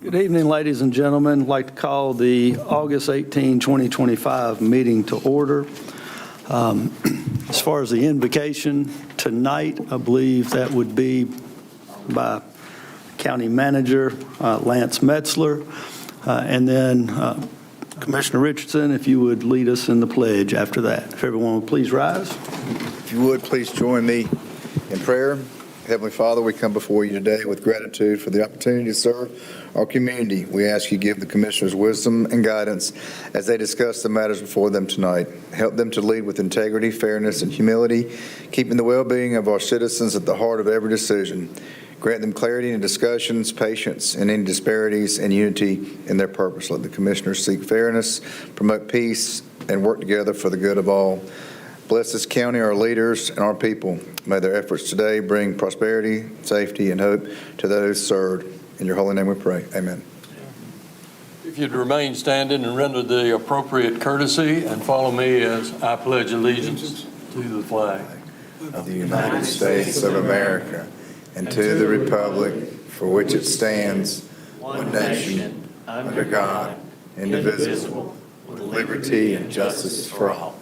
Good evening, ladies and gentlemen. I'd like to call the August 18, 2025 meeting to order. As far as the invocation tonight, I believe that would be by County Manager Lance Metzler, and then Commissioner Richardson, if you would lead us in the pledge after that. If everyone would please rise. If you would, please join me in prayer. Heavenly Father, we come before you today with gratitude for the opportunity to serve our community. We ask you to give the commissioners wisdom and guidance as they discuss the matters before them tonight. Help them to lead with integrity, fairness, and humility, keeping the well-being of our citizens at the heart of every decision. Grant them clarity in discussions, patience in any disparities, and unity in their purpose. Let the commissioners seek fairness, promote peace, and work together for the good of all. Bless this county, our leaders, and our people. May their efforts today bring prosperity, safety, and hope to those served. In your holy name we pray. Amen. If you'd remain standing and render the appropriate courtesy and follow me as I pledge allegiance to the flag of the United States of America and to the republic for which it stands, one nation, under God, indivisible, with liberty and justice for all.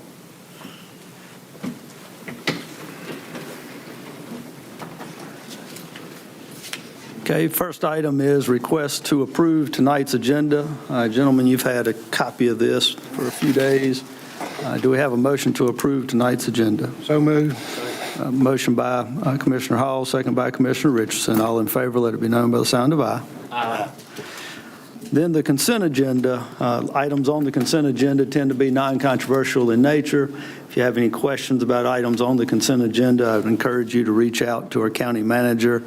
Okay, first item is request to approve tonight's agenda. Gentlemen, you've had a copy of this for a few days. Do we have a motion to approve tonight's agenda? So moved. Motion by Commissioner Hall, second by Commissioner Richardson. All in favor, let it be known by the sound of aye. Aye. Then the consent agenda. Items on the consent agenda tend to be non-controversial in nature. If you have any questions about items on the consent agenda, I would encourage you to reach out to our county manager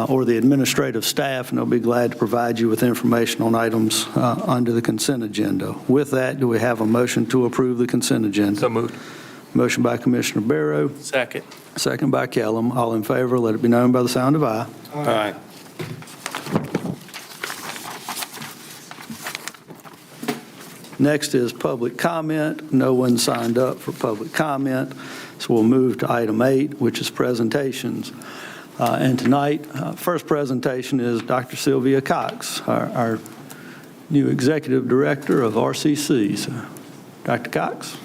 or the administrative staff, and they'll be glad to provide you with information on items under the consent agenda. With that, do we have a motion to approve the consent agenda? So moved. Motion by Commissioner Barrow. Second. Second by Kellum. All in favor, let it be known by the sound of aye. Aye. Next is public comment. No one signed up for public comment, so we'll move to item 8, which is presentations. And tonight, first presentation is Dr. Sylvia Cox, our new Executive Director of RCC. So, Dr. Cox.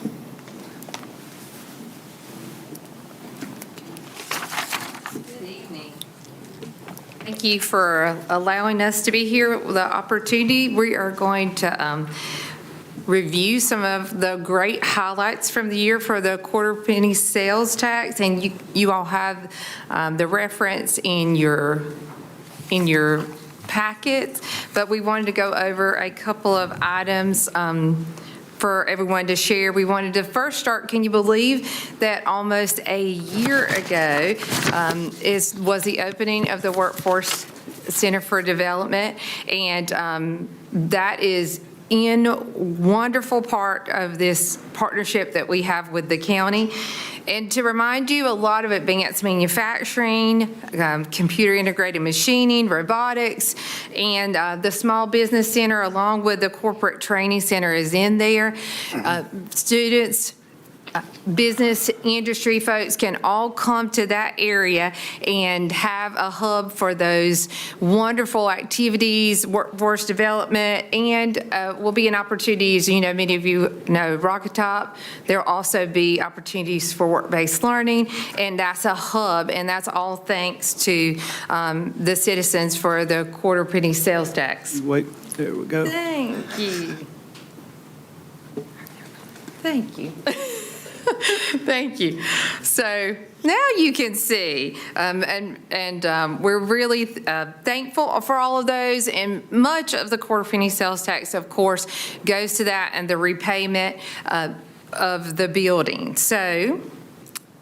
Good evening. Thank you for allowing us to be here with the opportunity. We are going to review some of the great highlights from the year for the quarter penny sales tax, and you all have the reference in your packets, but we wanted to go over a couple of items for everyone to share. We wanted to first start, can you believe that almost a year ago was the opening of the Workforce Center for Development, and that is in wonderful part of this partnership that we have with the county. And to remind you, a lot of advanced manufacturing, computer integrated machining, robotics, and the small business center along with the corporate training center is in there. Students, business industry folks can all come to that area and have a hub for those wonderful activities, workforce development, and will be an opportunity, as you know, many of you know Rocketop. There'll also be opportunities for work-based learning, and that's a hub, and that's all thanks to the citizens for the quarter penny sales tax. Wait, there we go. Thank you. Thank you. Thank you. So now you can see, and we're really thankful for all of those, and much of the quarter penny sales tax, of course, goes to that and the repayment of the building. So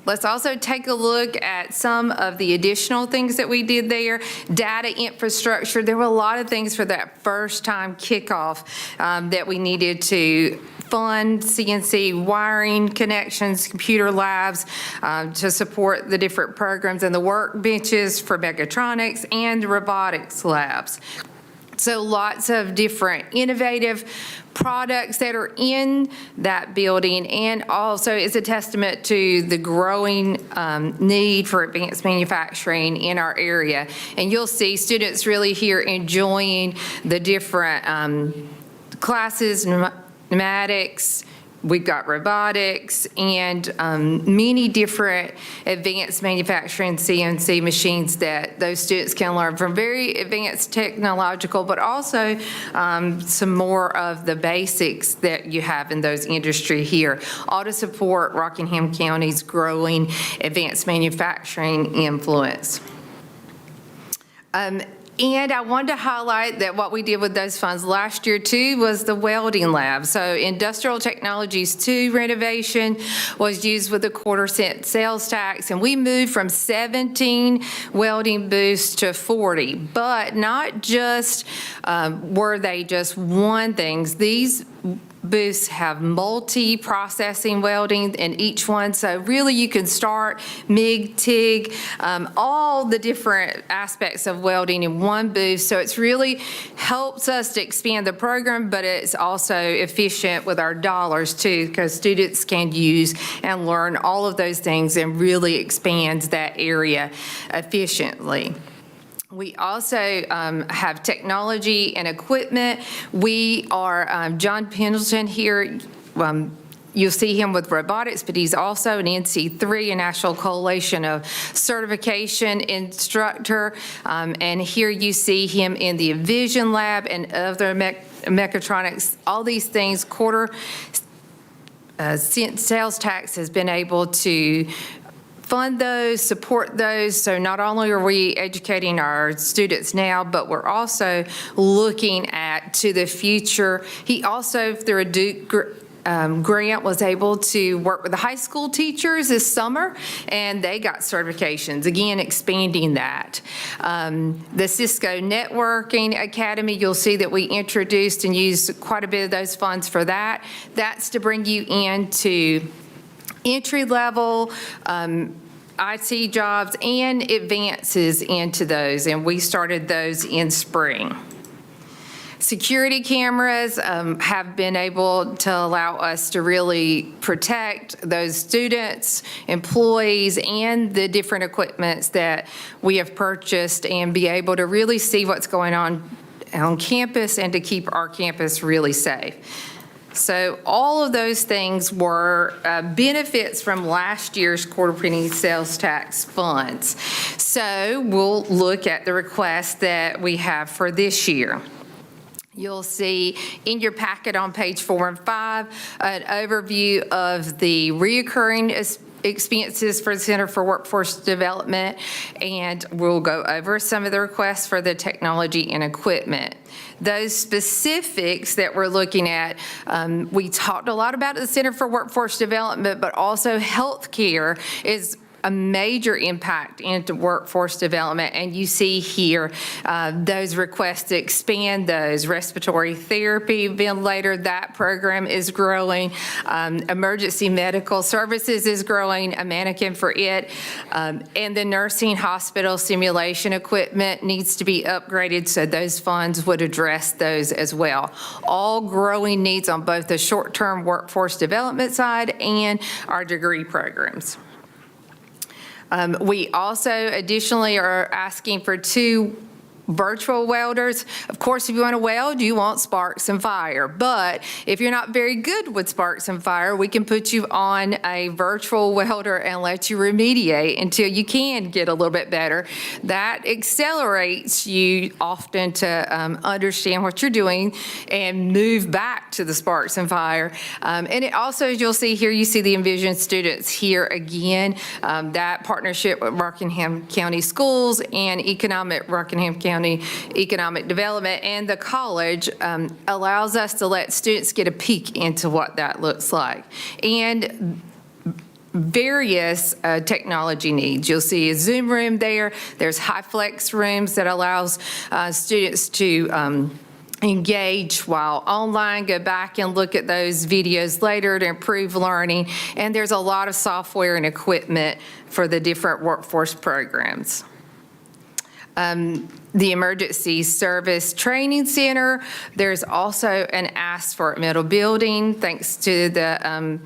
let's also take a look at some of the additional things that we did there. Data infrastructure. There were a lot of things for that first time kickoff that we needed to fund, CNC wiring connections, computer labs to support the different programs and the workbenches for mechatronics and robotics labs. So lots of different innovative products that are in that building, and also is a testament to the growing need for advanced manufacturing in our area. And you'll see students really here enjoying the different classes, pneumatics, we've got robotics, and many different advanced manufacturing CNC machines that those students can learn from, very advanced technological, but also some more of the basics that you have in those industry here, all to support Rockingham County's growing advanced manufacturing influence. And I wanted to highlight that what we did with those funds last year too was the welding lab. So Industrial Technologies 2 renovation was used with a 1/4-cent sales tax, and we moved from 17 welding booths to 40. But not just were they just one things. These booths have multi-processing welding in each one, so really you can start MIG, TIG, all the different aspects of welding in one booth. So it's really helps us to expand the program, but it's also efficient with our dollars too, because students can use and learn all of those things and really expands that area efficiently. We also have technology and equipment. We are, John Pendleton here, you'll see him with robotics, but he's also an NC3, a National Coalition of Certification instructor. And here you see him in the Vision Lab and other mechatronics, all these things. 1/4-cent sales tax has been able to fund those, support those. So not only are we educating our students now, but we're also looking at to the future. He also, through a Duke grant, was able to work with the high school teachers this summer, and they got certifications, again, expanding that. The Cisco Networking Academy, you'll see that we introduced and used quite a bit of those funds for that. That's to bring you into entry-level IT jobs and advances into those, and we started those in spring. Security cameras have been able to allow us to really protect those students, employees, and the different equipments that we have purchased, and be able to really see what's going on campus and to keep our campus really safe. So all of those things were benefits from last year's 1/4-penny sales tax funds. So we'll look at the request that we have for this year. You'll see in your packet on page 4 and 5 an overview of the reoccurring expenses for the Center for Workforce Development, and we'll go over some of the requests for the technology and equipment. Those specifics that we're looking at, we talked a lot about the Center for Workforce Development, but also healthcare is a major impact into workforce development, and you see here those requests to expand those. Respiratory therapy, ventilator, that program is growing. Emergency medical services is growing, a mannequin for it. And the nursing hospital simulation equipment needs to be upgraded, so those funds would address those as well. All growing needs on both the short-term workforce development side and our degree programs. We also additionally are asking for 2 virtual welders. Of course, if you want to weld, you want sparks and fire. But if you're not very good with sparks and fire, we can put you on a virtual welder and let you remediate until you can get a little bit better. That accelerates you often to understand what you're doing and move back to the sparks and fire. And it also, as you'll see here, you see the Envision students here again. That partnership with Rockingham County Schools and Rockingham County Economic Development and the college allows us to let students get a peek into what that looks like. And various technology needs. You'll see a Zoom room there. There's HyFlex rooms that allows students to engage while online, go back and look at those videos later to improve learning. And there's a lot of software and equipment for the different workforce programs. the Emergency Service Training Center. There's also an asphalt metal building, thanks to the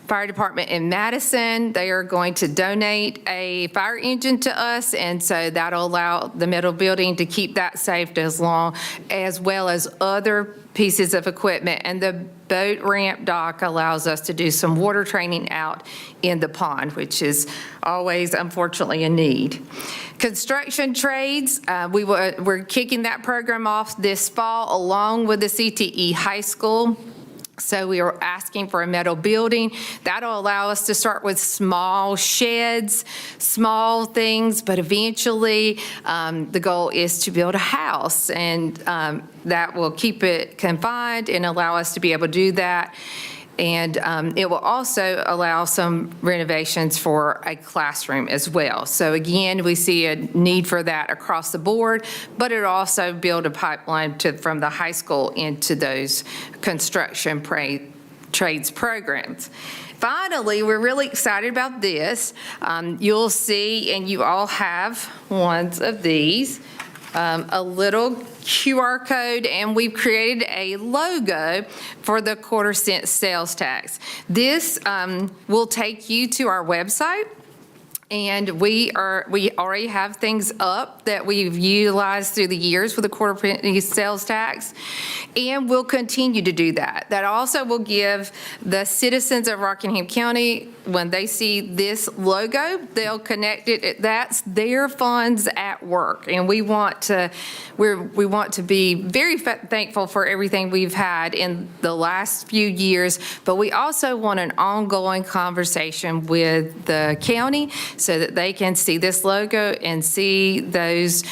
Fire Department in Madison. They are going to donate a fire engine to us, and so that'll allow the metal building to keep that safe as well as other pieces of equipment. And the boat ramp dock allows us to do some water training out in the pond, which is always, unfortunately, a need. Construction trades, we're kicking that program off this fall along with the CTE High School. So we are asking for a metal building. That'll allow us to start with small sheds, small things, but eventually the goal is to build a house, and that will keep it confined and allow us to be able to do that. And it will also allow some renovations for a classroom as well. So again, we see a need for that across the board, but it'll also build a pipeline from the high school into those construction trades programs. Finally, we're really excited about this. You'll see, and you all have ones of these, a little QR code, and we've created a logo for the quarter-cent sales tax. This will take you to our website, and we already have things up that we've utilized through the years for the quarter-penny sales tax, and we'll continue to do that. That also will give the citizens of Rockingham County, when they see this logo, they'll connect it. That's their funds at work, and we want to be very thankful for everything we've had in the last few years, but we also want an ongoing conversation with the county so that they can see this logo and see those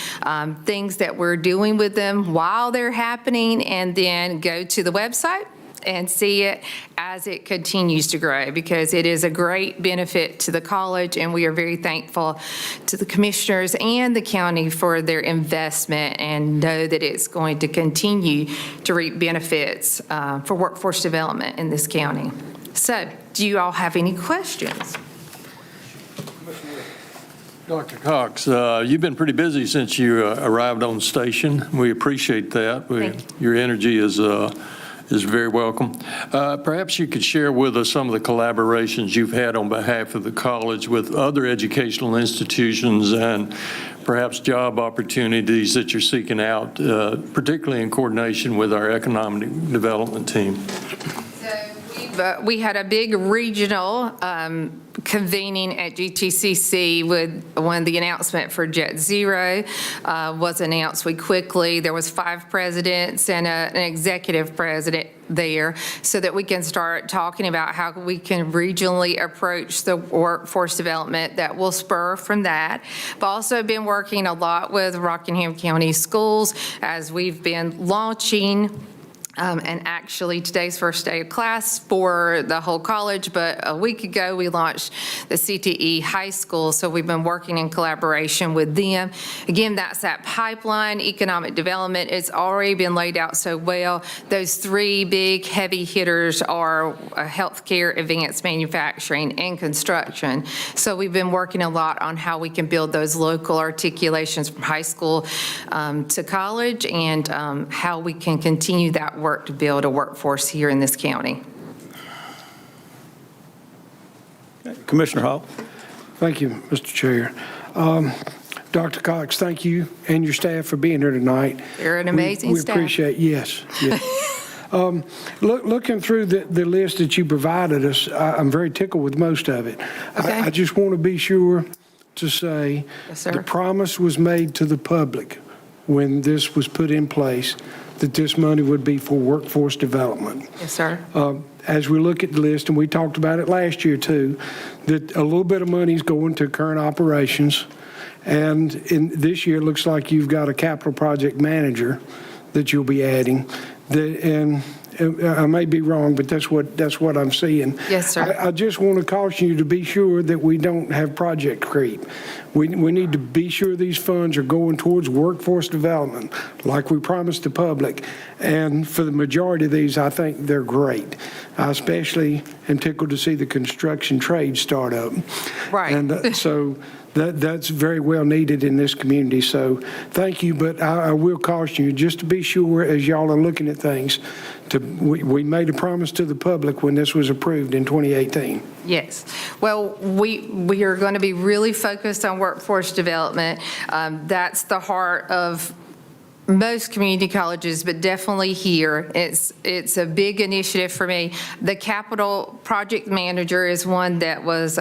things that we're doing with them while they're happening, and then go to the website and see it as it continues to grow, because it is a great benefit to the college, and we are very thankful to the commissioners and the county for their investment, and know that it's going to continue to reap benefits for workforce development in this county. So, do you all have any questions? Dr. Cox, you've been pretty busy since you arrived on station. We appreciate that. Your energy is very welcome. Perhaps you could share with us some of the collaborations you've had on behalf of the college with other educational institutions, and perhaps job opportunities that you're seeking out, particularly in coordination with our economic development team. We had a big regional convening at GTCC when the announcement for Jet Zero was announced. There was 5 presidents and an executive president there, so that we can start talking about how we can regionally approach the workforce development that will spur from that. I've also been working a lot with Rockingham County Schools as we've been launching and actually, today's first day of class for the whole college, but a week ago we launched the CTE High School, so we've been working in collaboration with them. Again, that's that pipeline, economic development. It's already been laid out so well. Those 3 big heavy hitters are healthcare, advanced manufacturing, and construction. So we've been working a lot on how we can build those local articulations from high school to college, and how we can continue that work to build a workforce here in this county. Commissioner Hall. Thank you, Mr. Chair. Dr. Cox, thank you and your staff for being here tonight. You're an amazing staff. We appreciate, yes. Looking through the list that you provided us, I'm very tickled with most of it. Okay. I just want to be sure to say, Yes, sir. the promise was made to the public when this was put in place that this money would be for workforce development. Yes, sir. As we look at the list, and we talked about it last year too, that a little bit of money is going to current operations. And in this year, it looks like you've got a capital project manager that you'll be adding. And I may be wrong, but that's what I'm seeing. Yes, sir. I just want to caution you to be sure that we don't have project creep. We need to be sure these funds are going towards workforce development, like we promised the public. And for the majority of these, I think they're great. I especially am tickled to see the construction trade start up. Right. And so that's very well needed in this community. So thank you, but I will caution you, just to be sure, as y'all are looking at things, we made a promise to the public when this was approved in 2018. Yes. Well, we are going to be really focused on workforce development. That's the heart of most community colleges, but definitely here. It's a big initiative for me. The capital project manager is one that was,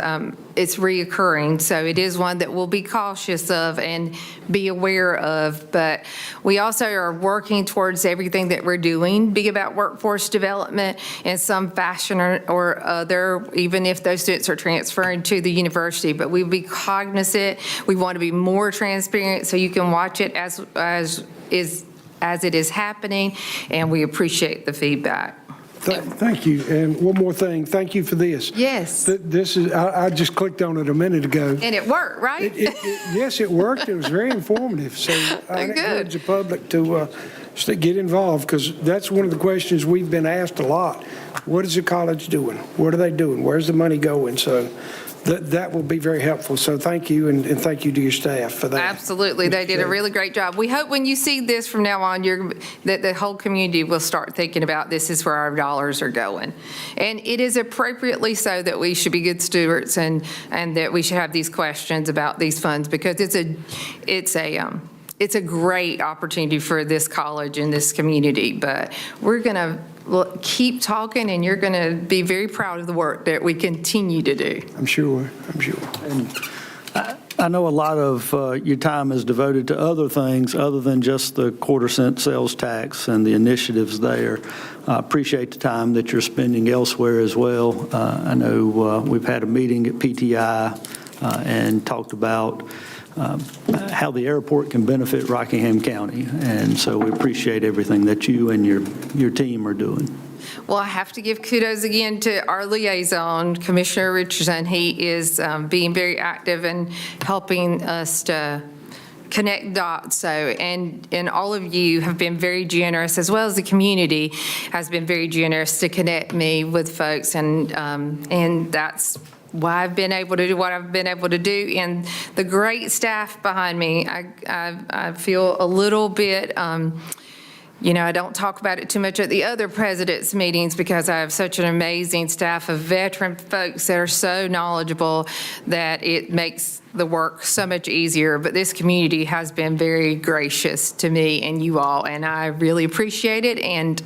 it's reoccurring, so it is one that we'll be cautious of and be aware of. But we also are working towards everything that we're doing be about workforce development in some fashion or other, even if those students are transferring to the university. But we'll be cognizant. We want to be more transparent so you can watch it as it is happening, and we appreciate the feedback. Thank you. And one more thing, thank you for this. Yes. This is, I just clicked on it a minute ago. And it worked, right? Yes, it worked. It was very informative. So I encourage the public to get involved, because that's one of the questions we've been asked a lot. What is the college doing? What are they doing? Where's the money going? So that will be very helpful. So thank you, and thank you to your staff for that. Absolutely. They did a really great job. We hope when you see this from now on, that the whole community will start thinking about this is where our dollars are going. And it is appropriately so that we should be good stewards and that we should have these questions about these funds, because it's a great opportunity for this college and this community. But we're going to keep talking, and you're going to be very proud of the work that we continue to do. I'm sure. And I know a lot of your time is devoted to other things other than just the quarter-cent sales tax and the initiatives there. I appreciate the time that you're spending elsewhere as well. I know we've had a meeting at PTI and talked about how the airport can benefit Rockingham County. And so we appreciate everything that you and your team are doing. Well, I have to give kudos again to our liaison, Commissioner Richardson. He is being very active and helping us to connect dots. So, and all of you have been very generous, as well as the community has been very generous to connect me with folks. And that's why I've been able to do what I've been able to do, and the great staff behind me. I feel a little bit, I don't talk about it too much at the other presidents' meetings, because I have such an amazing staff of veteran folks that are so knowledgeable that it makes the work so much easier. But this community has been very gracious to me and you all, and I really appreciate it. And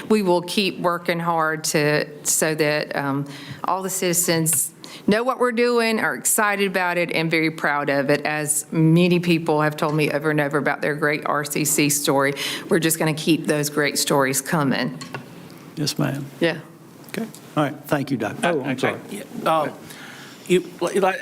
we will keep working hard so that all the citizens know what we're doing, are excited about it, and very proud of it, as many people have told me over and over about their great RCC story. We're just going to keep those great stories coming. Yes, ma'am. Yeah. Okay. All right. Thank you, Doctor. Oh, I'm sorry.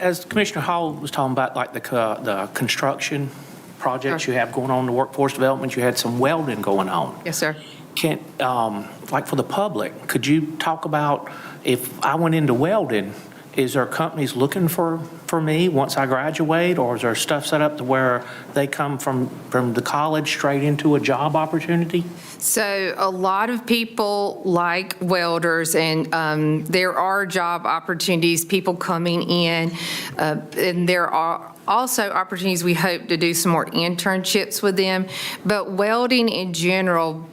As Commissioner Hall was talking about, like the construction projects you have going on, the workforce development, you had some welding going on. Yes, sir. Like for the public, could you talk about, if I went into welding, is there companies looking for me once I graduate, or is there stuff set up to where they come from the college straight into a job opportunity? So a lot of people like welders, and there are job opportunities, people coming in, and there are also opportunities. We hope to do some more internships with them, but welding in general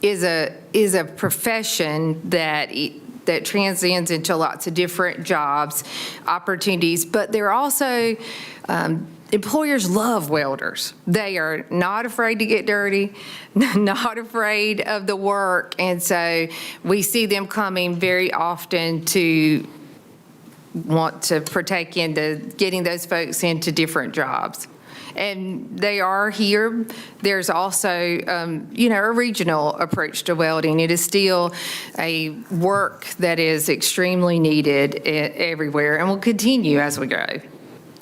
is a profession that transcends into lots of different jobs, opportunities, but they're also, employers love welders. They are not afraid to get dirty, not afraid of the work, and so we see them coming very often to want to partake into getting those folks into different jobs. And they are here. There's also, a regional approach to welding. It is still a work that is extremely needed everywhere and will continue as we go.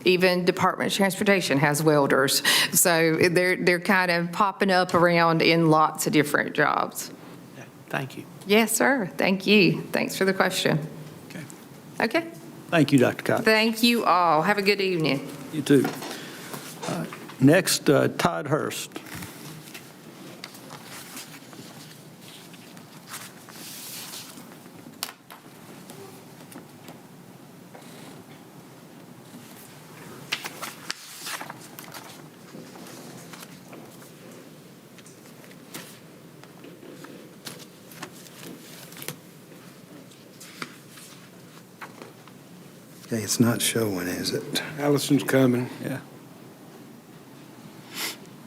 Even Department of Transportation has welders. So they're kind of popping up around in lots of different jobs. Thank you. Yes, sir. Thank you. Thanks for the question. Okay. Thank you, Dr. Cox. Thank you all. Have a good evening. You too. Next, Todd Hurst. Okay, it's not showing, is it? Allison's coming. Yeah.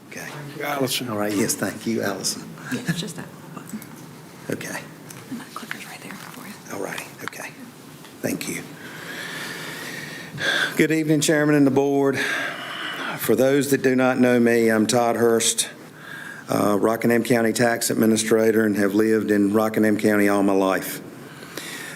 Okay. Allison. All right, yes, thank you, Allison. Yeah, it's just that button. Okay, And that clicker's right there for you. all righty, okay. Thank you. Good evening, Chairman and the Board. For those that do not know me, I'm Todd Hurst, Rockingham County Tax Administrator, and have lived in Rockingham County all my life.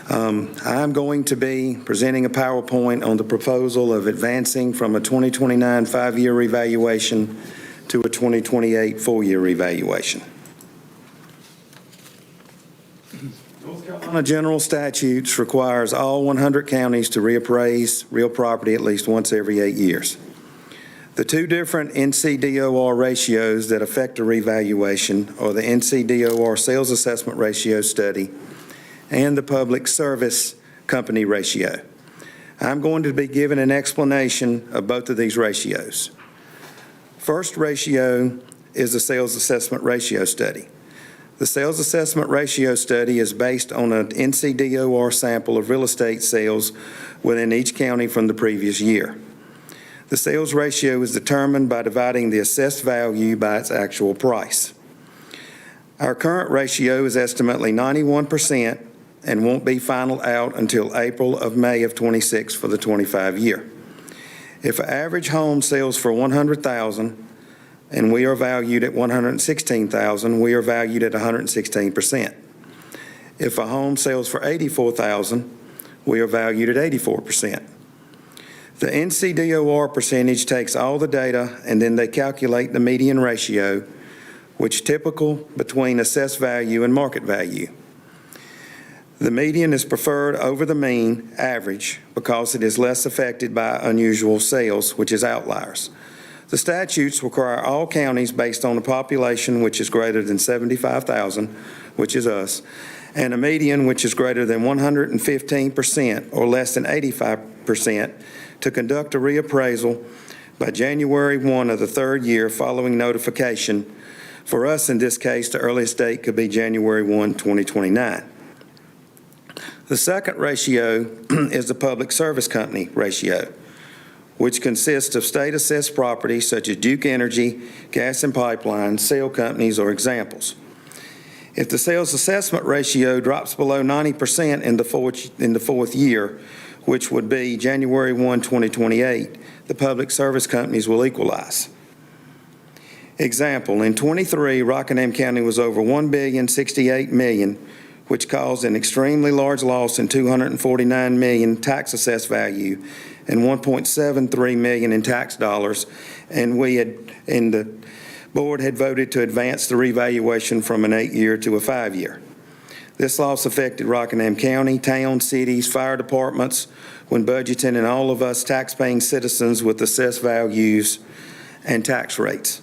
I'm going to be presenting a PowerPoint on the proposal of advancing from a 2029 5-year revaluation to a 2028 4-year revaluation. North Carolina General Statutes requires all 100 counties to reappraise real property at least once every 8 years. The two different NCDOR ratios that affect a revaluation are the NCDOR Sales Assessment Ratio Study and the Public Service Company Ratio. I'm going to be giving an explanation of both of these ratios. First ratio is the Sales Assessment Ratio Study. The Sales Assessment Ratio Study is based on an NCDOR sample of real estate sales within each county from the previous year. The sales ratio is determined by dividing the assessed value by its actual price. Our current ratio is estimately 91% and won't be final out until April of May of 26 for the 25 year. If an average home sells for $100,000 and we are valued at $116,000, we are valued at 116%. If a home sells for $84,000, we are valued at 84%. The NCDOR percentage takes all the data and then they calculate the median ratio, which is typical between assessed value and market value. The median is preferred over the mean average because it is less affected by unusual sales, which is outliers. The statutes require all counties based on a population which is greater than 75,000, which is us, and a median which is greater than 115% or less than 85% to conduct a reappraisal by January 1 of the third year following notification. For us, in this case, the earliest date could be January 1, 2029. The second ratio is the Public Service Company ratio, which consists of state-assessed properties such as Duke Energy, Gas and Pipelines, sale companies are examples. If the sales assessment ratio drops below 90% in the fourth year, which would be January 1, 2028, the public service companies will equalize. Example, in 23, Rockingham County was over $1,068 million, which caused an extremely large loss in $249 million tax assessed value and $1.73 million in tax dollars, and the board had voted to advance the revaluation from an 8-year to a 5-year. This loss affected Rockingham County, towns, cities, fire departments when budgeting, and all of us tax-paying citizens with assessed values and tax rates.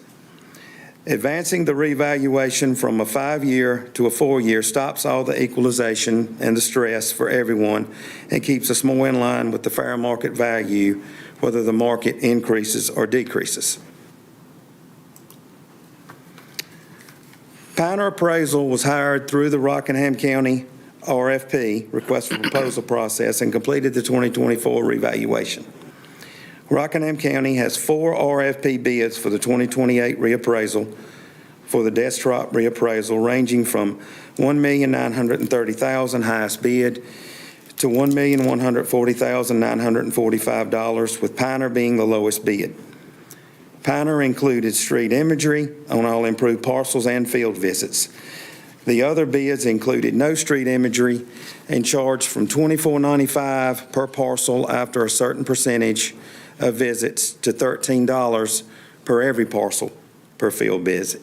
Advancing the revaluation from a 5-year to a 4-year stops all the equalization and the stress for everyone and keeps us more in line with the fair market value, whether the market increases or decreases. Pioneer Appraisal was hired through the Rockingham County RFP, request for proposal process, and completed the 2024 revaluation. Rockingham County has 4 RFP bids for the 2028 reappraisal for the desktop reappraisal, ranging from $1,930,000 highest bid to $1,140,945, with Pioneer being the lowest bid. Pioneer included street imagery on all improved parcels and field visits. The other bids included no street imagery and charged from $24.95 per parcel after a certain percentage of visits to $13 per every parcel per field visit.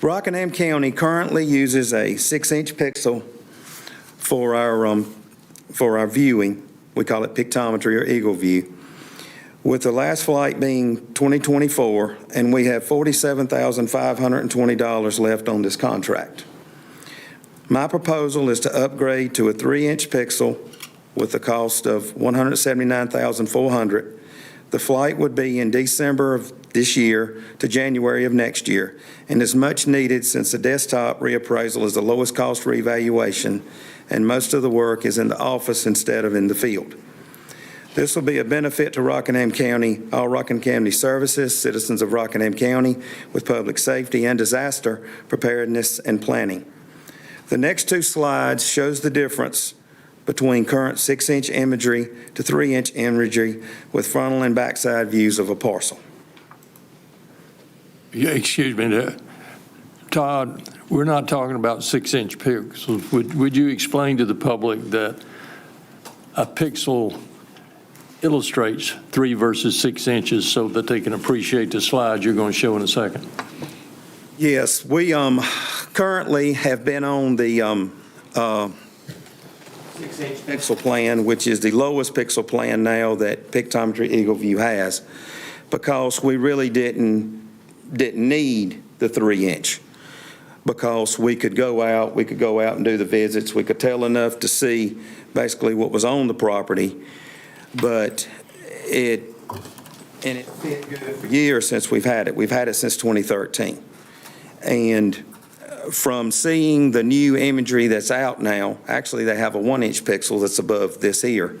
Rockingham County currently uses a 6-inch pixel for our viewing. We call it pictometry or eagle view, with the last flight being 2024, and we have $47,520 left on this contract. My proposal is to upgrade to a 3-inch pixel with the cost of $179,400. The flight would be in December of this year to January of next year, and is much needed since the desktop reappraisal is the lowest cost revaluation, and most of the work is in the office instead of in the field. This will be a benefit to Rockingham County, all Rockingham County services, citizens of Rockingham County with public safety and disaster preparedness and planning. The next two slides shows the difference between current 6-inch imagery to 3-inch imagery with frontal and backside views of a parcel. Yeah, excuse me, Todd, we're not talking about 6-inch pixels. Would you explain to the public that a pixel illustrates 3 versus 6 inches so that they can appreciate the slide you're going to show in a second? Yes, we currently have been on the 6-inch pixel plan, which is the lowest pixel plan now that Pictometry EagleView has, because we really didn't need the 3-inch, because we could go out and do the visits, we could tell enough to see basically what was on the property, but it fit good for years since we've had it. We've had it since 2013. And from seeing the new imagery that's out now, actually they have a 1-inch pixel that's above this here,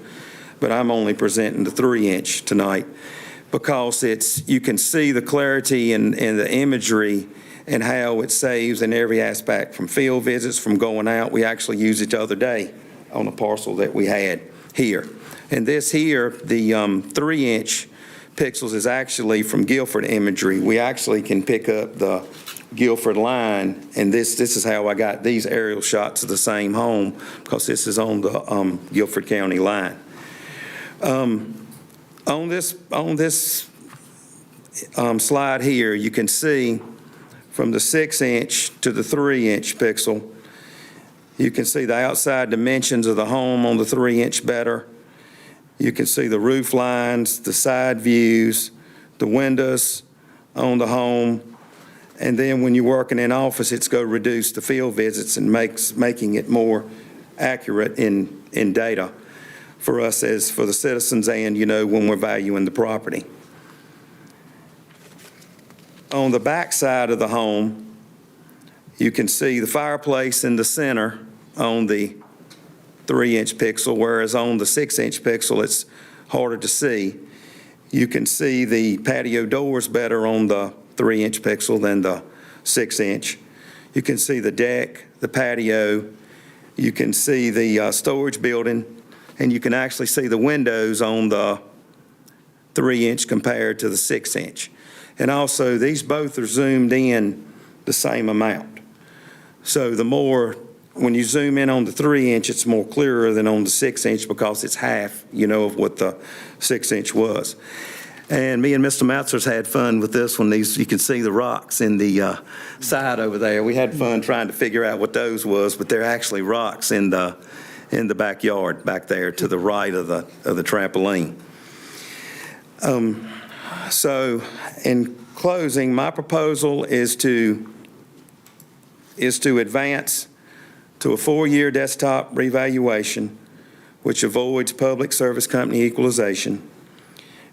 but I'm only presenting the 3-inch tonight because you can see the clarity in the imagery and how it saves in every aspect, from field visits, from going out. We actually used it the other day on a parcel that we had here. And this here, the 3-inch pixels is actually from Guilford imagery. We actually can pick up the Guilford line, and this is how I got these aerial shots of the same home, because this is on the Guilford County line. On this slide here, you can see from the 6-inch to the 3-inch pixel, you can see the outside dimensions of the home on the 3-inch better. You can see the roof lines, the side views, the windows on the home. And then when you're working in office, it's going to reduce the field visits and making it more accurate in data for us as for the citizens and, when we're valuing the property. On the back side of the home, you can see the fireplace in the center on the 3-inch pixel, whereas on the 6-inch pixel, it's harder to see. You can see the patio doors better on the 3-inch pixel than the 6-inch. You can see the deck, the patio. You can see the storage building, and you can actually see the windows on the 3-inch compared to the 6-inch. And also, these both are zoomed in the same amount. So when you zoom in on the 3-inch, it's more clearer than on the 6-inch because it's half, of what the 6-inch was. And me and Mr. Matzers had fun with this one. You can see the rocks in the side over there. We had fun trying to figure out what those was, but they're actually rocks in the backyard back there to the right of the trampoline. So in closing, my proposal is to advance to a 4-year desktop revaluation, which avoids public service company equalization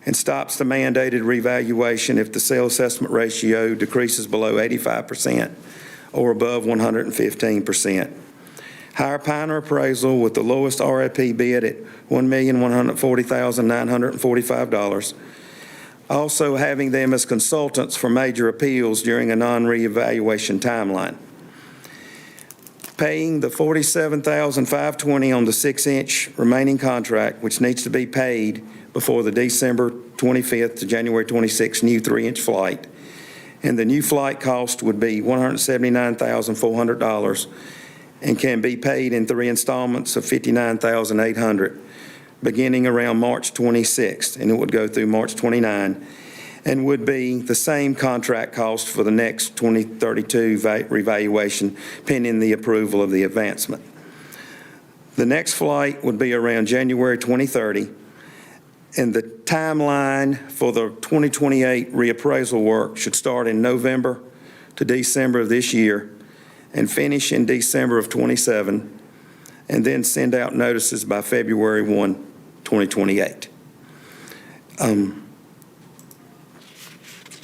and stops the mandated revaluation if the sales assessment ratio decreases below 85% or above 115%. Hire Piner appraisal with the lowest RAP bid at $1,140,945. Also having them as consultants for major appeals during a non-reevaluation timeline. Paying the $47,520 on the 6-inch remaining contract, which needs to be paid before the December 25th to January 26th new 3-inch flight. And the new flight cost would be $179,400 and can be paid in 3 installments of $59,800, beginning around March 26th, and it would go through March 29, and would be the same contract cost for the next 2032 revaluation, pending the approval of the advancement. The next flight would be around January 2030, and the timeline for the 2028 reappraisal work should start in November to December of this year and finish in December of 27, and then send out notices by February 1, 2028.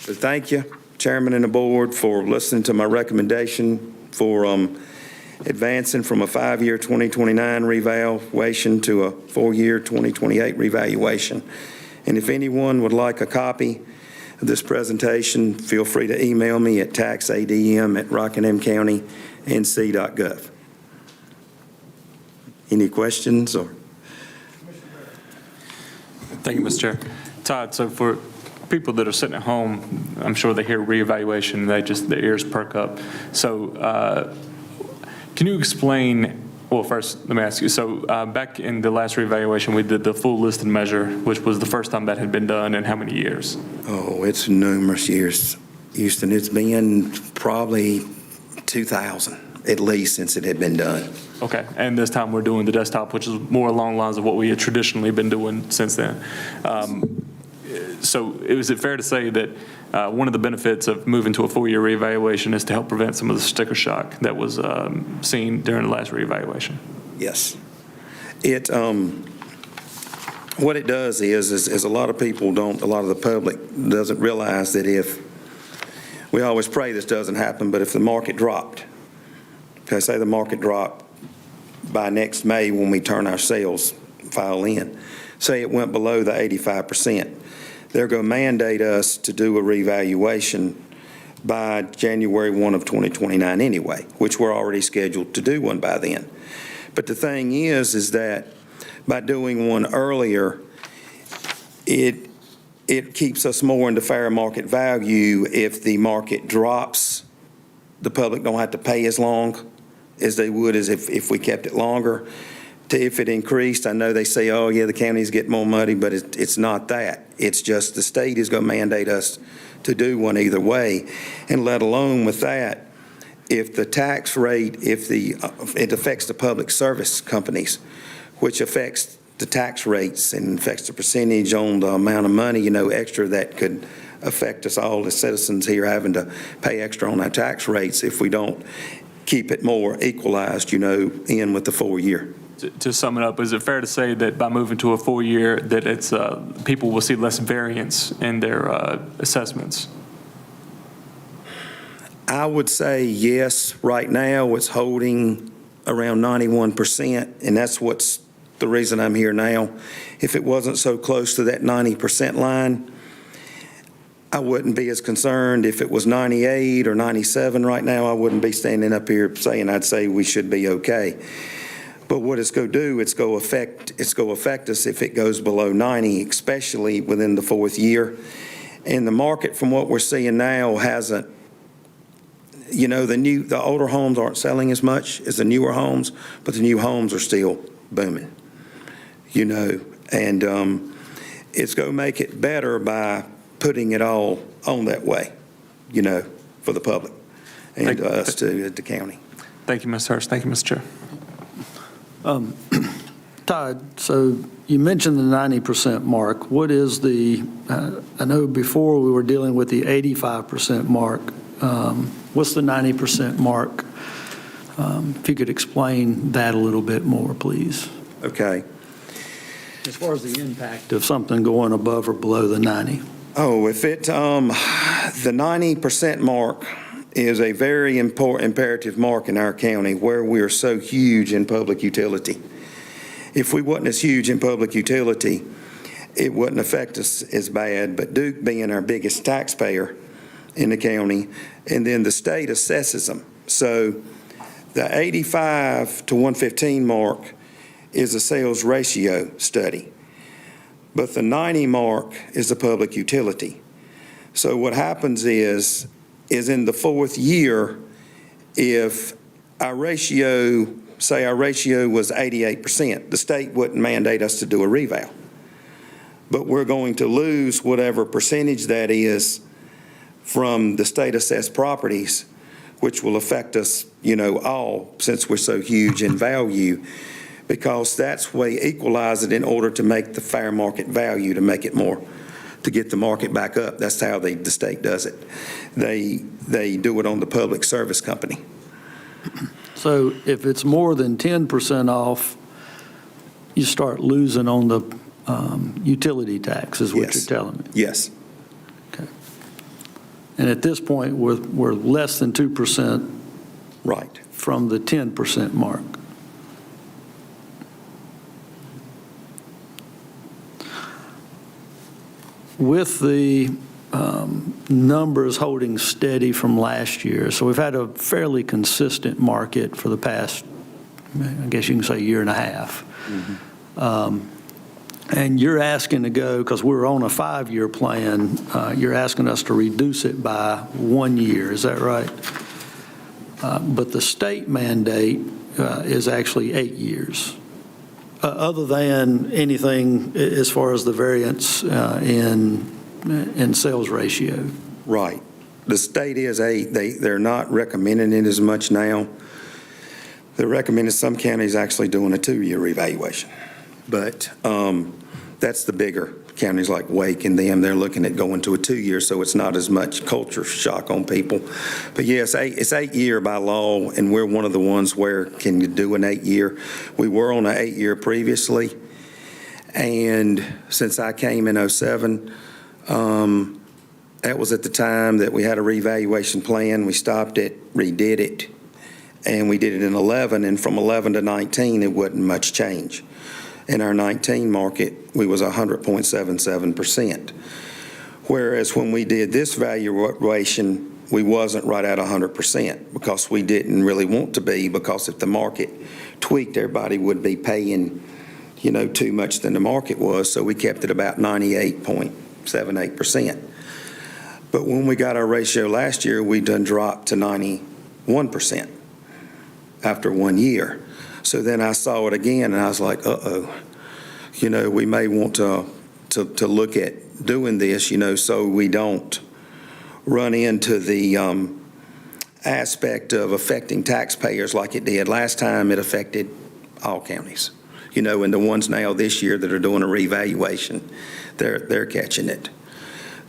So thank you, Chairman and the board, for listening to my recommendation for advancing from a 5-year 2029 revaluation to a 4-year 2028 revaluation. And if anyone would like a copy of this presentation, feel free to email me at taxadm@rockinghamcountync.gov. Any questions or? Thank you, Mr. Chair. Todd, so for people that are sitting at home, I'm sure they hear reevaluation, their ears perk up. So can you explain, well, first, let me ask you, so back in the last reevaluation, we did the full listed measure, which was the first time that had been done in how many years? Oh, it's numerous years, Houston. It's been probably 2000, at least, since it had been done. Okay, and this time we're doing the desktop, which is more along the lines of what we had traditionally been doing since then. So is it fair to say that one of the benefits of moving to a 4-year reevaluation is to help prevent some of the sticker shock that was seen during the last reevaluation? Yes. It, what it does is a lot of people don't, a lot of the public doesn't realize that if, we always pray this doesn't happen, but if the market dropped, okay, say the market dropped by next May when we turn our sales file in, say it went below the 85%, they're going to mandate us to do a revaluation by January 1 of 2029 anyway, which we're already scheduled to do one by then. But the thing is that by doing one earlier, it keeps us more into fair market value. If the market drops, the public don't have to pay as long as they would as if we kept it longer. If it increased, I know they say, oh, yeah, the counties get more money, but it's not that. It's just the state is going to mandate us to do one either way. And let alone with that, if the tax rate, it affects the public service companies, which affects the tax rates and affects the percentage on the amount of money, extra that could affect us all as citizens here having to pay extra on our tax rates if we don't keep it more equalized, in with the 4-year. To sum it up, is it fair to say that by moving to a 4-year that it's people will see less variance in their assessments? I would say yes. Right now, it's holding around 91%, and that's what's the reason I'm here now. If it wasn't so close to that 90% line, I wouldn't be as concerned. If it was 98 or 97 right now, I wouldn't be standing up here saying I'd say we should be okay. But what it's going to do, it's going to affect us if it goes below 90, especially within the 4th year. And the market, from what we're seeing now, hasn't, the older homes aren't selling as much as the newer homes, but the new homes are still booming, and it's going to make it better by putting it all on that way, for the public and us to the county. Thank you, Mr. Hurst. Thank you, Mr. Chair. Todd, so you mentioned the 90% mark. What is I know before we were dealing with the 85% mark. What's the 90% mark? If you could explain that a little bit more, please. Okay. As far as the impact of something going above or below the 90. Oh, if the 90% mark is a very imperative mark in our county where we are so huge in public utility. If we wasn't as huge in public utility, it wouldn't affect us as bad, but Duke being our biggest taxpayer in the county, and then the state assesses them. So the 85 to 115 mark is a sales ratio study, but the 90 mark is a public utility. So what happens is in the 4th year, if our ratio, say our ratio was 88%, the state wouldn't mandate us to do a reval. But we're going to lose whatever percentage that is from the state assessed properties, which will affect us, all, since we're so huge in value, because that's way equalize it in order to make the fair market value, to make it more, to get the market back up. That's how the state does it. They do it on the public service company. So if it's more than 10% off, you start losing on the utility tax, is what Yes. you're telling me? Yes. Okay. And at this point, we're less than 2% Right. from the 10% mark. With the numbers holding steady from last year, so we've had a fairly consistent market for the past, I guess you can say, year and a half. And you're asking to go, because we're on a 5-year plan, you're asking us to reduce it by 1 year, is that right? But the state mandate is actually 8 years, other than anything as far as the variance in sales ratio. Right. The state is 8. They're not recommending it as much now. They're recommending some counties actually doing a 2-year revaluation. But that's the bigger counties like Wake and them. They're looking at going to a 2-year, so it's not as much culture shock on people. But yes, it's 8-year by law, and we're one of the ones where can you do an 8-year. We were on an 8-year previously, and since I came in 2007, that was at the time that we had a revaluation plan. We stopped it, redid it, and we did it in 2011, and from 2011 to 2019, it wasn't much change. In our 19 market, we was 100.77%. Whereas when we did this valuation, we wasn't right at 100% because we didn't really want to be, because if the market tweaked, everybody would be paying, too much than the market was. So we kept it about 98.78%. But when we got our ratio last year, we done dropped to 91% after 1 year. So then I saw it again, and I was like, we may want to look at doing this, so we don't run into the aspect of affecting taxpayers like it did last time. It affected all counties, and the ones now this year that are doing a revaluation, they're catching it.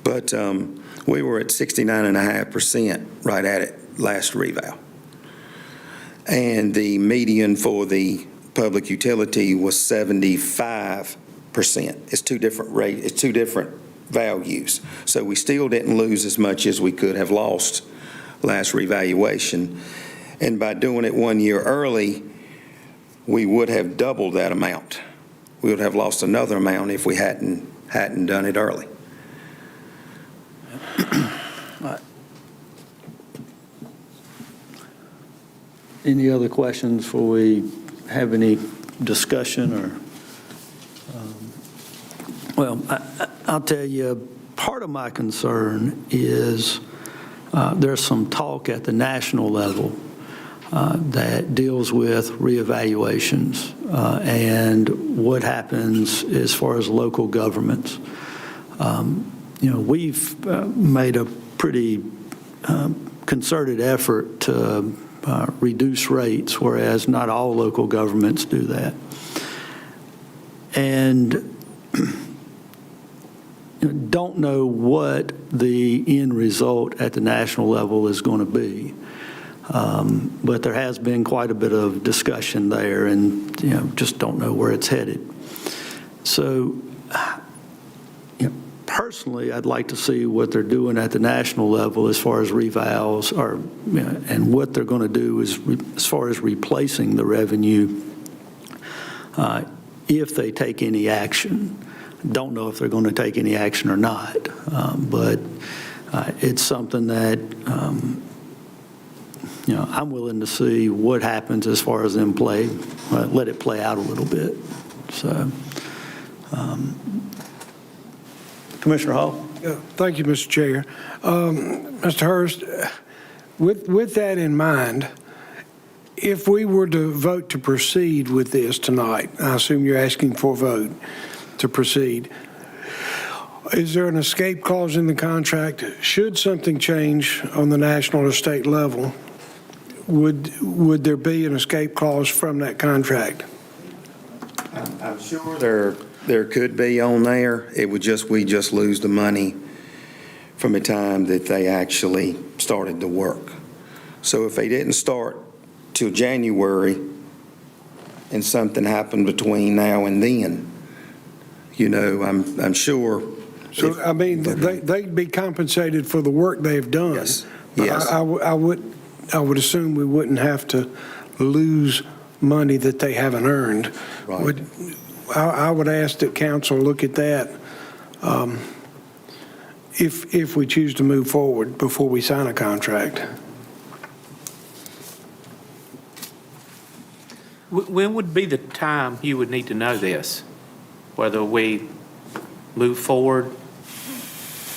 But we were at 69.5% right at it last reval. And the median for the public utility was 75%. It's two different values. So we still didn't lose as much as we could have lost last revaluation. And by doing it 1 year early, we would have doubled that amount. We would have lost another amount if we hadn't done it early. Any other questions before we have any discussion or? Well, I'll tell you, part of my concern is there's some talk at the national level that deals with reevaluations and what happens as far as local governments. We've made a pretty concerted effort to reduce rates, whereas not all local governments do that. And don't know what the end result at the national level is going to be. But there has been quite a bit of discussion there, and just don't know where it's headed. So personally, I'd like to see what they're doing at the national level as far as revals, and what they're going to do is as far as replacing the revenue if they take any action. Don't know if they're going to take any action or not, but it's something that I'm willing to see what happens as far as them let it play out a little bit. So. Commissioner Hall? Thank you, Mr. Chair. Mr. Hurst, with that in mind, if we were to vote to proceed with this tonight, I assume you're asking for a vote to proceed, is there an escape clause in the contract? Should something change on the national or state level, would there be an escape clause from that contract? I'm sure there could be on there. We just lose the money from the time that they actually started the work. So if they didn't start till January and something happened between now and then, I'm sure So, I mean, they'd be compensated for the work they've done. Yes, But yes. I would assume we wouldn't have to lose money that they haven't earned. Right. I would ask that council look at that if we choose to move forward before we sign a contract. When would be the time you would need to know this? Whether we move forward?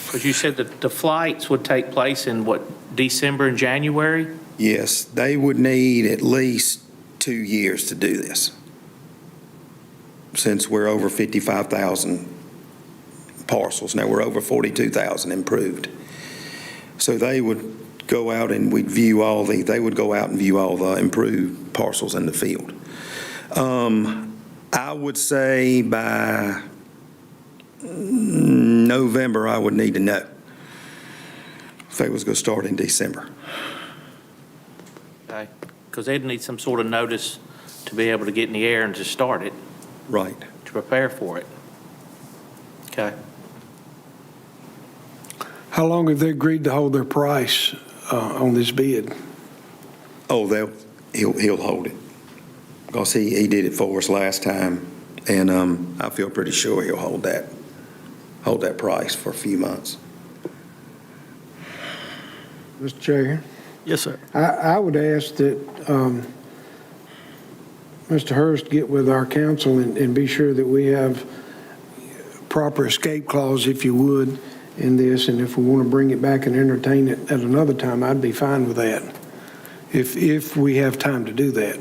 Because you said that the flights would take place in what, December and January? Yes, they would need at least 2 years to do this, since we're over 55,000 parcels. Now, we're over 42,000 improved. So they would go out and they would go out and view all the improved parcels in the field. I would say by November, I would need to know if they was going to start in December. Okay, because they'd need some sort of notice to be able to get in the air and to start it, Right. to prepare for it. Okay. How long have they agreed to hold their price on this bid? Oh, he'll hold it, because he did it for us last time, and I feel pretty sure he'll hold that price for a few months. Mr. Chair, Yes, sir. I would ask that Mr. Hurst get with our council and be sure that we have proper escape clause, if you would, in this, and if we want to bring it back and entertain it at another time, I'd be fine with that, if we have time to do that.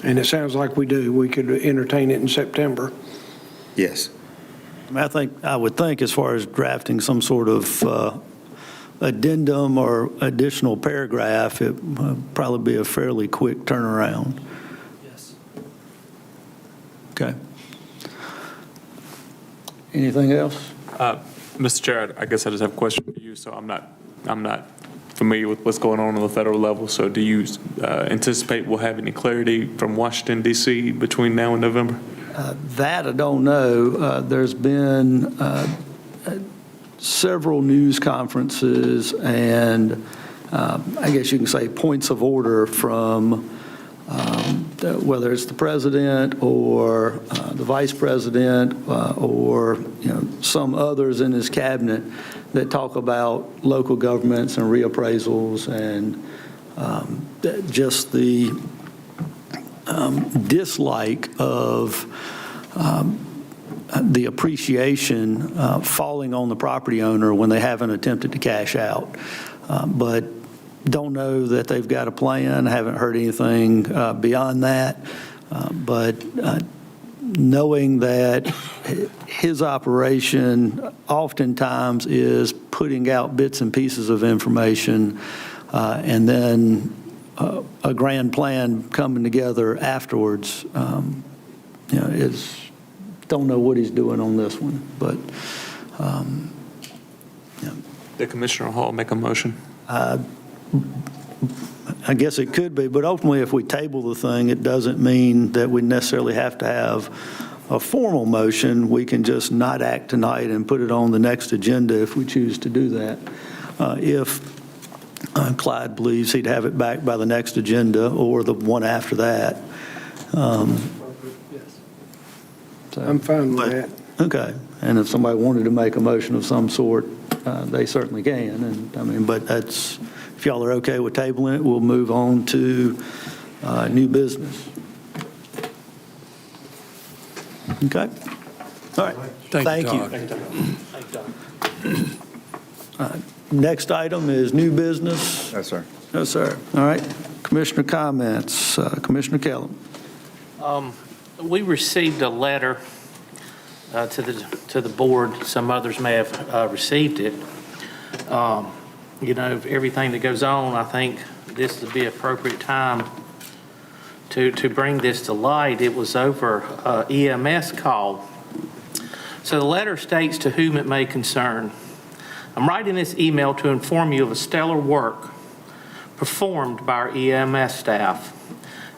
And it sounds like we do. We could entertain it in September. Yes. I would think as far as drafting some sort of addendum or additional paragraph, it would probably be a fairly quick turnaround. Yes. Okay. Anything else? Mr. Chair, I guess I just have a question for you. So I'm not familiar with what's going on the federal level. So do you anticipate we'll have any clarity from Washington, D.C. between now and November? That I don't know. There's been several news conferences and I guess you can say points of order from whether it's the president or the vice president or some others in his cabinet that talk about local governments and reappraisals and just the dislike of the appreciation falling on the property owner when they haven't attempted to cash out. But don't know that they've got a plan, haven't heard anything beyond that. But knowing that his operation oftentimes is putting out bits and pieces of information and then a grand plan coming together afterwards, don't know what he's doing on this one, but Did Commissioner Hall make a motion? I guess it could be, but ultimately, if we table the thing, it doesn't mean that we necessarily have to have a formal motion. We can just not act tonight and put it on the next agenda if we choose to do that. If Clyde believes he'd have it back by the next agenda or the one after that. I'm fine with that. Okay, and if somebody wanted to make a motion of some sort, they certainly can, and but that's, if y'all are okay with tabling it, we'll move on to new business. Okay? All right. Thank you, Todd. Next item is new business. No, sir. No, sir. All right. Commissioner comments. Commissioner Kellum. We received a letter to the board. Some others may have received it. Everything that goes on, I think this would be appropriate time to bring this to light. It was over EMS call. So the letter states, to whom it may concern. I'm writing this email to inform you of a stellar work performed by our EMS staff.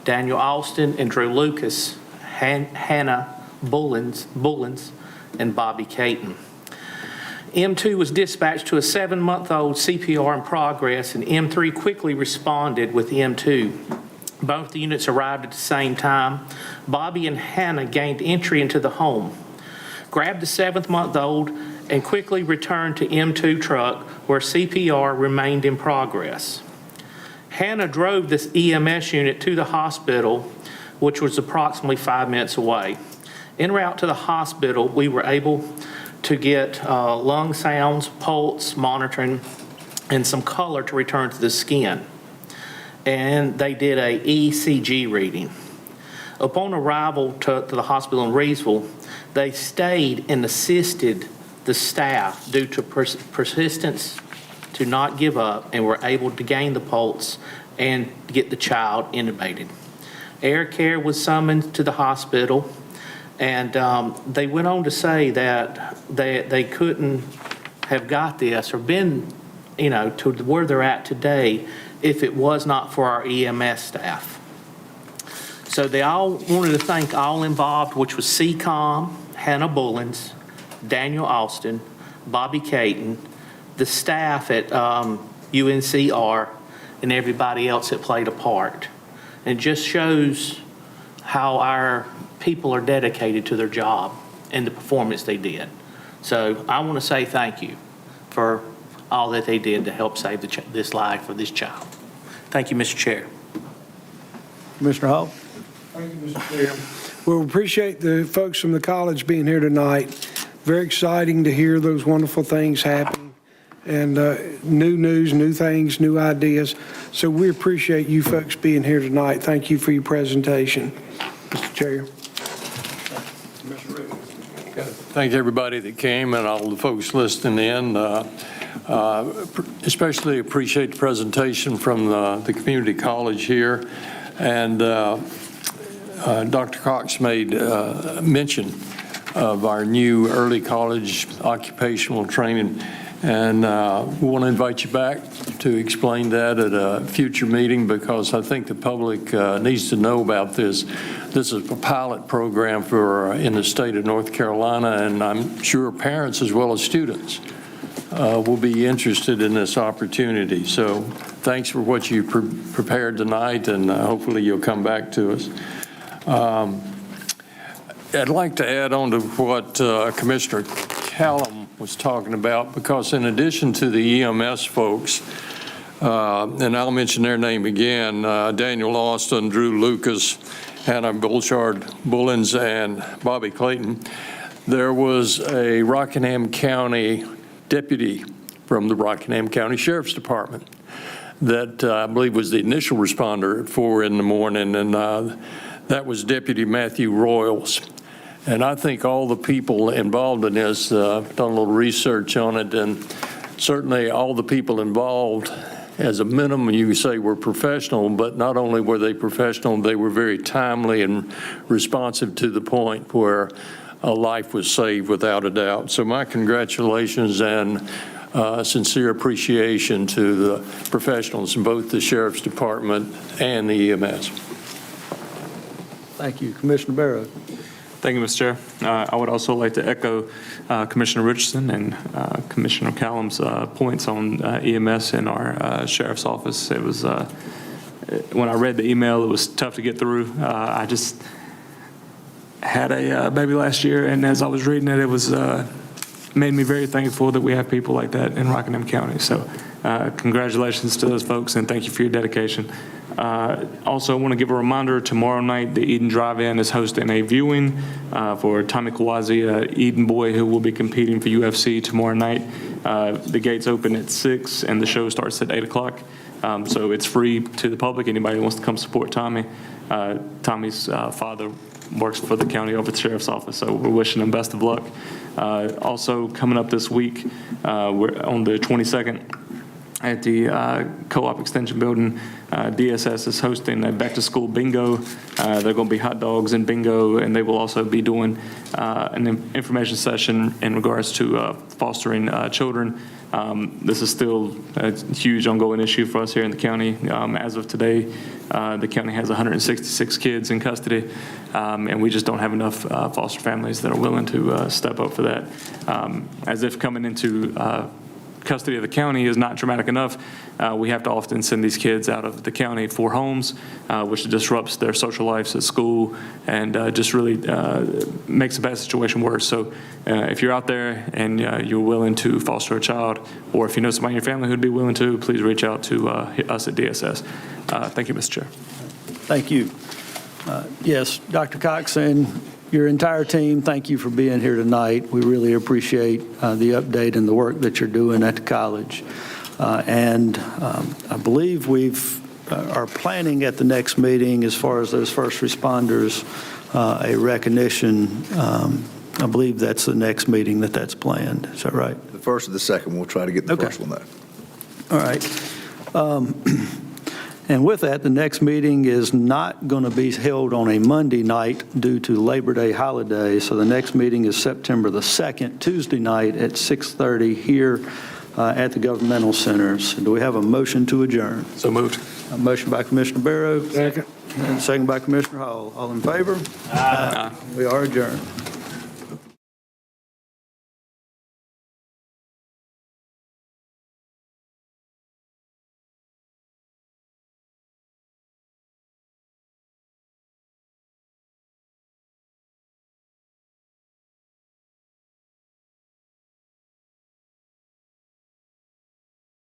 Daniel Austin and Drew Lucas, Hannah Bullins, and Bobby Caton. M2 was dispatched to a 7-month-old CPR in progress, and M3 quickly responded with M2. Both the units arrived at the same time. Bobby and Hannah gained entry into the home, grabbed the 7-month-old, and quickly returned to M2 truck where CPR remained in progress. Hannah drove this EMS unit to the hospital, which was approximately 5 minutes away. En route to the hospital, we were able to get lung sounds, pulse monitoring, and some color to return to the skin. And they did a ECG reading. Upon arrival to the hospital in Reidsville, they stayed and assisted the staff due to persistence to not give up, and were able to gain the pulse and get the child intubated. Air care was summoned to the hospital, and they went on to say that they couldn't have got this or been, to where they're at today if it was not for our EMS staff. So they all wanted to thank all involved, which was CCOM, Hannah Bullins, Daniel Austin, Bobby Caton, the staff at UNCR, and everybody else that played a part. And it just shows how our people are dedicated to their job and the performance they did. So I want to say thank you for all that they did to help save this life for this child. Thank you, Mr. Chair. Commissioner Hall? Thank you, Mr. Chair. Well, we appreciate the folks from the college being here tonight. Very exciting to hear those wonderful things happen, and new news, new things, new ideas. So we appreciate you folks being here tonight. Thank you for your presentation, Mr. Chair. Thank everybody that came and all the folks listening in. Especially appreciate the presentation from the community college here. And Dr. Cox made mention of our new early college occupational training. And we want to invite you back to explain that at a future meeting, because I think the public needs to know about this. This is a pilot program in the state of North Carolina, and I'm sure parents as well as students will be interested in this opportunity. So thanks for what you prepared tonight, and hopefully you'll come back to us. I'd like to add on to what Commissioner Callum was talking about, because in addition to the EMS folks, and I'll mention their name again, Daniel Austin, Drew Lucas, Hannah Bullins, and Bobby Clayton, there was a Rockingham County deputy from the Rockingham County Sheriff's Department that I believe was the initial responder at 4 in the morning, and that was Deputy Matthew Royals. And I think all the people involved in this, done a little research on it, and certainly all the people involved, as a minimum, you could say were professional, but not only were they professional, they were very timely and responsive to the point where a life was saved without a doubt. So my congratulations and sincere appreciation to the professionals in both the Sheriff's Department and the EMS. Thank you. Commissioner Barrow. Thank you, Mr. Chair. I would also like to echo Commissioner Richardson and Commissioner Callum's points on EMS in our Sheriff's Office. It was, when I read the email, it was tough to get through. I just had a baby last year, and as I was reading it, it was made me very thankful that we have people like that in Rockingham County. So congratulations to those folks, and thank you for your dedication. Also, I want to give a reminder, tomorrow night, the Eden Drive-In is hosting a viewing for Tommy Kawazi, a Eden boy who will be competing for UFC tomorrow night. The gates open at 6, and the show starts at 8 o'clock. So it's free to the public. Anybody who wants to come support Tommy. Tommy's father works for the county over at the Sheriff's Office, so we're wishing him best of luck. Also, coming up this week, we're on the 22nd, at the Co-op Extension Building. DSS is hosting a back-to-school bingo. There are going to be hot dogs and bingo, and they will also be doing an information session in regards to fostering children. This is still a huge ongoing issue for us here in the county. As of today, the county has 166 kids in custody, and we just don't have enough foster families that are willing to step up for that. As if coming into custody of the county is not traumatic enough, we have to often send these kids out of the county for homes, which disrupts their social lives at school and just really makes the bad situation worse. So if you're out there and you're willing to foster a child, or if you know somebody in your family who'd be willing to, please reach out to us at DSS. Thank you, Mr. Chair. Thank you. Yes, Dr. Cox and your entire team, thank you for being here tonight. We really appreciate the update and the work that you're doing at the college. And I believe are planning at the next meeting, as far as those first responders, a recognition. I believe that's the next meeting that's planned. Is that right? The first or the second, we'll try to get the first one, though. All right. And with that, the next meeting is not going to be held on a Monday night due to Labor Day holiday. So the next meeting is September the 2nd, Tuesday night at 6:30 here at the Governmental Center. So do we have a motion to adjourn? So moved. A motion by Commissioner Barrow. Second. And second by Commissioner Hall. All in favor? Aye. We are adjourned.